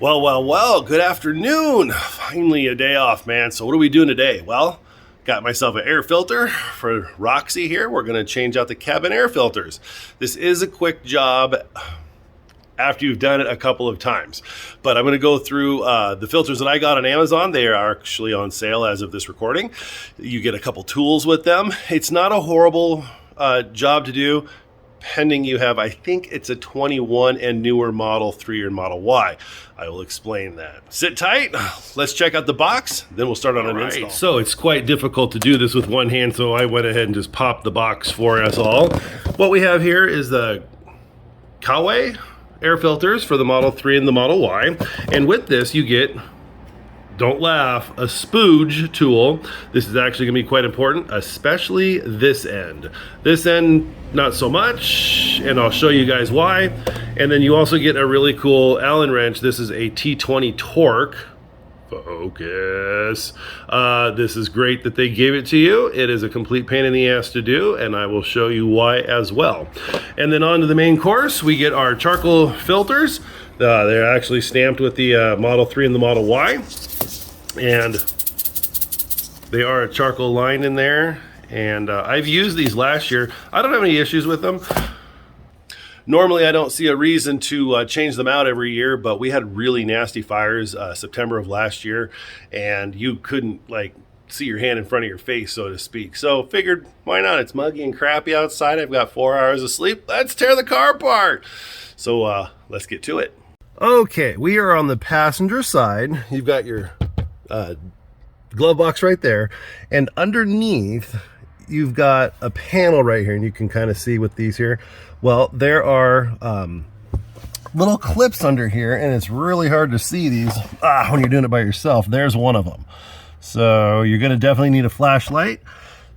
Well, good afternoon. Finally a day off, man. So what are we doing today? Well, got myself an air filter for Roxy here. We're going to change out the cabin air filters. This is a quick job after you've done it a couple of times. But I'm going to go through the filters that I got on Amazon. They are actually on sale as of this recording. You get a couple tools with them. It's not a horrible job to do. Pending you have, I think it's a 21 and newer Model 3 or Model Y. I will explain that. Sit tight. Let's check out the box. Then we'll start on an install. So it's quite difficult to do this with one hand, so I went ahead and just popped the box for us all. What we have here is the Coway air filters for the Model 3 and the Model Y. And with this, you get, don't laugh, a spooge tool. This is actually going to be quite important, especially this end. This end, not so much, and I'll show you guys why. And then you also get a really cool Allen wrench. This is a T20 Torque. Focus. This is great that they gave it to you. It is a complete pain in the ass to do, and I will show you why as well. And then on to the main course, we get our charcoal filters. They're actually stamped with the Model 3 and the Model Y. And they are a charcoal line in there. And I've used these last year. I don't have any issues with them. Normally, I don't see a reason to change them out every year, but we had really nasty fires September of last year, and you couldn't see your hand in front of your face, so to speak. So figured, why not? It's muggy and crappy outside. I've got 4 hours of sleep. Let's tear the car apart. So let's get to it. Okay, we are on the passenger side. You've got your glove box right there, and underneath you've got a panel right here, and you can kind of see with these here. Well, there are little clips under here, and it's really hard to see these when you're doing it by yourself. There's one of them. So you're going to definitely need a flashlight.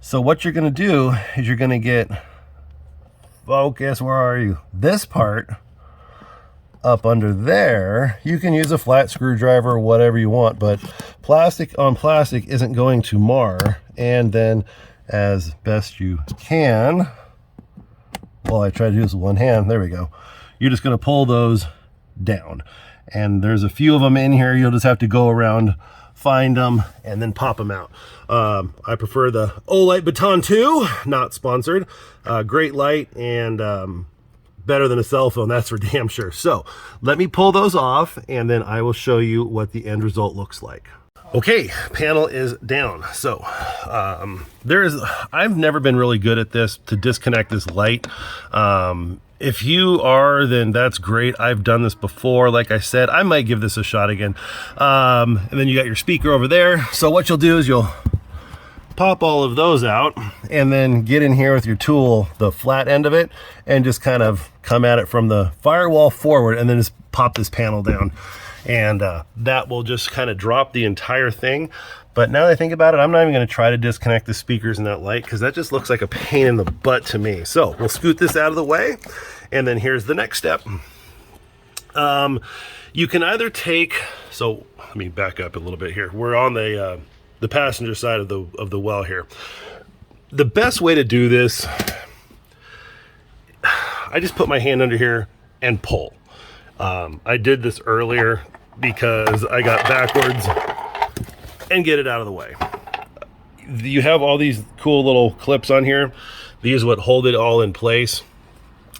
So what you're going to do is you're going to get, focus, where are you? This part up under there. You can use a flat screwdriver or whatever you want, but plastic on plastic isn't going to mar. And then as best you can, well, I try to do this with one hand. There we go. You're just going to pull those down. And there's a few of them in here. You'll just have to go around, find them, and then pop them out. I prefer the Olight Baton 2, not sponsored. Great light and better than a cell phone, that's for damn sure. So let me pull those off, and then I will show you what the end result looks like. Okay, panel is down. So I've never been really good at this, to disconnect this light. If you are, then that's great. I've done this before. Like I said, I might give this a shot again. And then you got your speaker over there. So what you'll do is you'll pop all of those out, and then get in here with your tool, the flat end of it, and just kind of come at it from the firewall forward, and then just pop this panel down. And that will just kind of drop the entire thing. But now that I think about it, I'm not even going to try to disconnect the speakers and that light, because that just looks like a pain in the butt to me. So we'll scoot this out of the way, and then here's the next step. You can either take, so let me back up a little bit here. We're on the passenger side of the well here. The best way to do this, I just put my hand under here and pull. I did this earlier because I got backwards, and get it out of the way. You have all these cool little clips on here. These are what hold it all in place.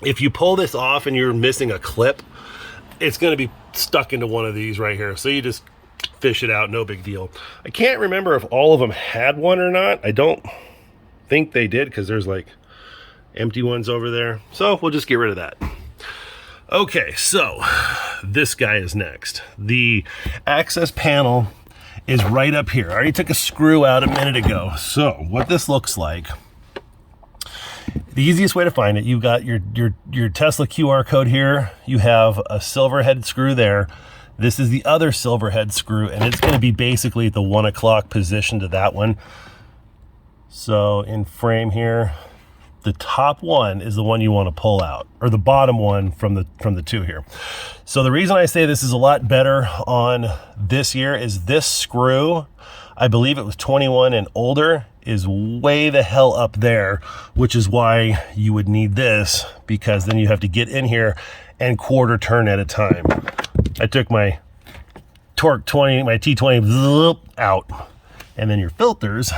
If you pull this off and you're missing a clip, it's going to be stuck into one of these right here. So you just fish it out, no big deal. I can't remember if all of them had one or not. I don't think they did, because there's empty ones over there. So we'll just get rid of that. Okay, so this guy is next. The access panel is right up here. I already took a screw out a minute ago. So what this looks like, the easiest way to find it, you've got your Tesla QR code here. You have a silver head screw there. This is the other silver head screw, and it's going to be basically at the 1 o'clock position to that one. So in frame here, the top one is the one you want to pull out, or the bottom one from the two here. So the reason I say this is a lot better on this year is this screw, I believe it was 21 and older, is way the hell up there, which is why you would need this, because then you have to get in here and quarter turn at a time. I took my torque 20, my T20 zoop, out. And then your filters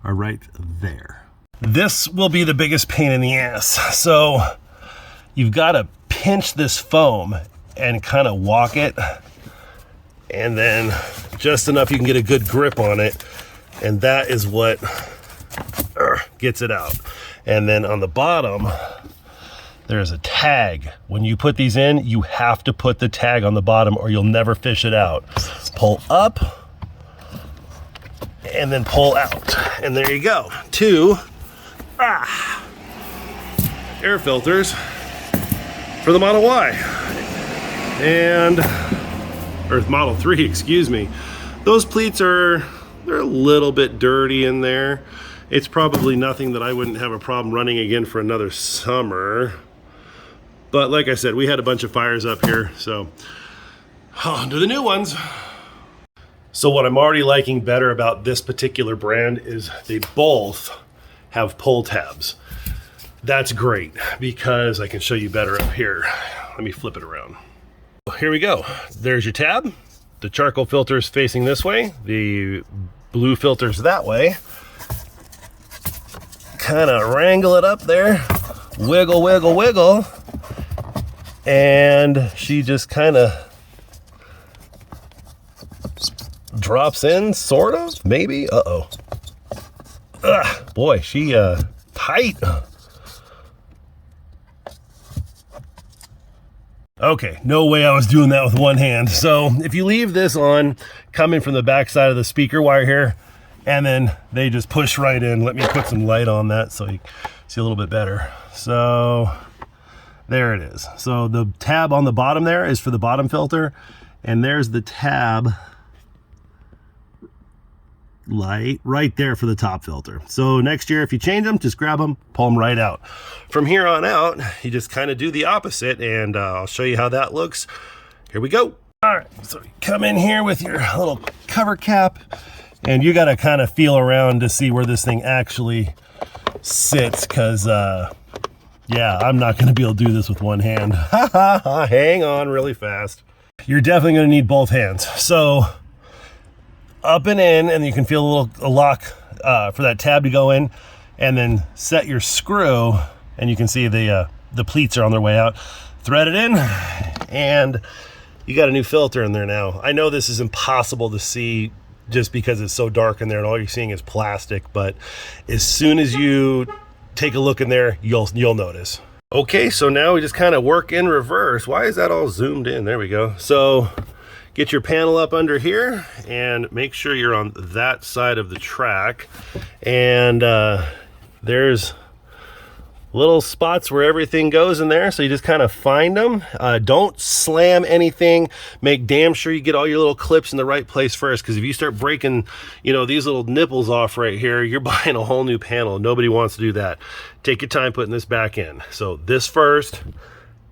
are right there. This will be the biggest pain in the ass. So you've got to pinch this foam and kind of walk it, and then just enough you can get a good grip on it, and that is what gets it out. And then on the bottom there's a tag. When you put these in, you have to put the tag on the bottom or you'll never fish it out. Pull up and then pull out, and there you go. 2 air filters for the Model Y or Model 3, excuse me. Those pleats they're a little bit dirty in there. It's probably nothing that I wouldn't have a problem running again for another summer. But like I said, we had a bunch of fires up here, so on to the new ones. So what I'm already liking better about this particular brand is they both have pull tabs. That's great because I can show you better up here. Let me flip it around. Here we go. There's your tab. The charcoal filter is facing this way. The blue filter's that way. Kind of wrangle it up there. Wiggle, wiggle, wiggle. And she just kind of drops in, sort of, maybe. Uh-oh. Boy, she tight. Okay, no way I was doing that with one hand. So if you leave this on, coming from the back side of the speaker wire here, and then they just push right in. Let me put some light on that so you see a little bit better. So there it is. So the tab on the bottom there is for the bottom filter, and there's the tab light right there for the top filter. So next year, if you change them, just grab them, pull them right out. From here on out, you just kind of do the opposite, and I'll show you how that looks. Here we go. All right, so you come in here with your little cover cap, and you got to kind of feel around to see where this thing actually sits, because yeah, I'm not going to be able to do this with one hand. Hang on really fast. You're definitely going to need both hands. So up and in, and you can feel a lock for that tab to go in, and then set your screw, and you can see the pleats are on their way out. Thread it in, and you got a new filter in there now. I know this is impossible to see just because it's so dark in there and all you're seeing is plastic, but as soon as you take a look in there, you'll notice. Okay, so now we just kind of work in reverse. Why is that all zoomed in? There we go. So get your panel up under here and make sure you're on that side of the track. And there's little spots where everything goes in there, so you just kind of find them. Don't slam anything. Make damn sure you get all your little clips in the right place first, because if you start breaking, you know, these little nipples off right here, you're buying a whole new panel. Nobody wants to do that. Take your time putting this back in. So this first,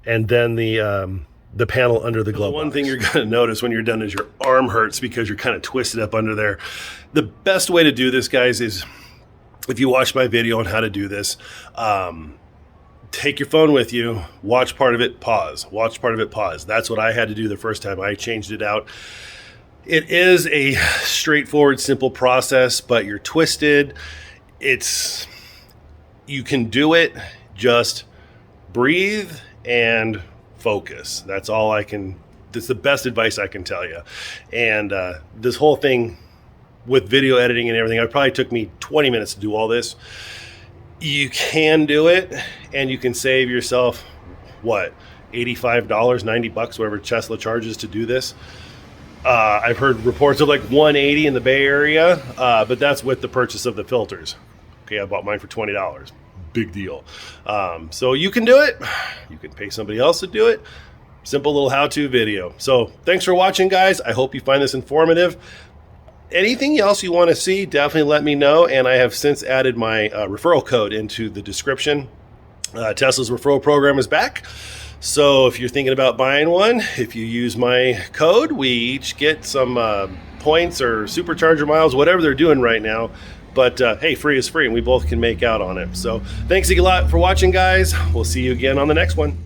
and then the panel under the glove box. One thing you're gonna notice when you're done is your arm hurts because you're kind of twisted up under there. The best way to do this, guys, is if you watch my video on how to do this, take your phone with you, watch part of it, pause, watch part of it, pause. That's what I had to do the first time I changed it out. It is a straightforward, simple process, but you're twisted. You can do it, just breathe and focus. That's all that's the best advice I can tell you. And this whole thing with video editing and everything, it probably took me 20 minutes to do all this. You can do it, and you can save yourself, what, $85, 90 bucks, whatever Tesla charges to do this. I've heard reports of like 180 in the Bay Area, but that's with the purchase of the filters. Okay, I bought mine for $20. Big deal. So you can do it. You can pay somebody else to do it. Simple little how-to video. So thanks for watching, guys. I hope you find this informative. Anything else you want to see, definitely let me know. And I have since added my referral code into the description. Tesla's referral program is back. So if you're thinking about buying one, if you use my code, we each get some points or supercharger miles, whatever they're doing right now. But hey, free is free, and we both can make out on it. So thanks a lot for watching, guys. We'll see you again on the next one.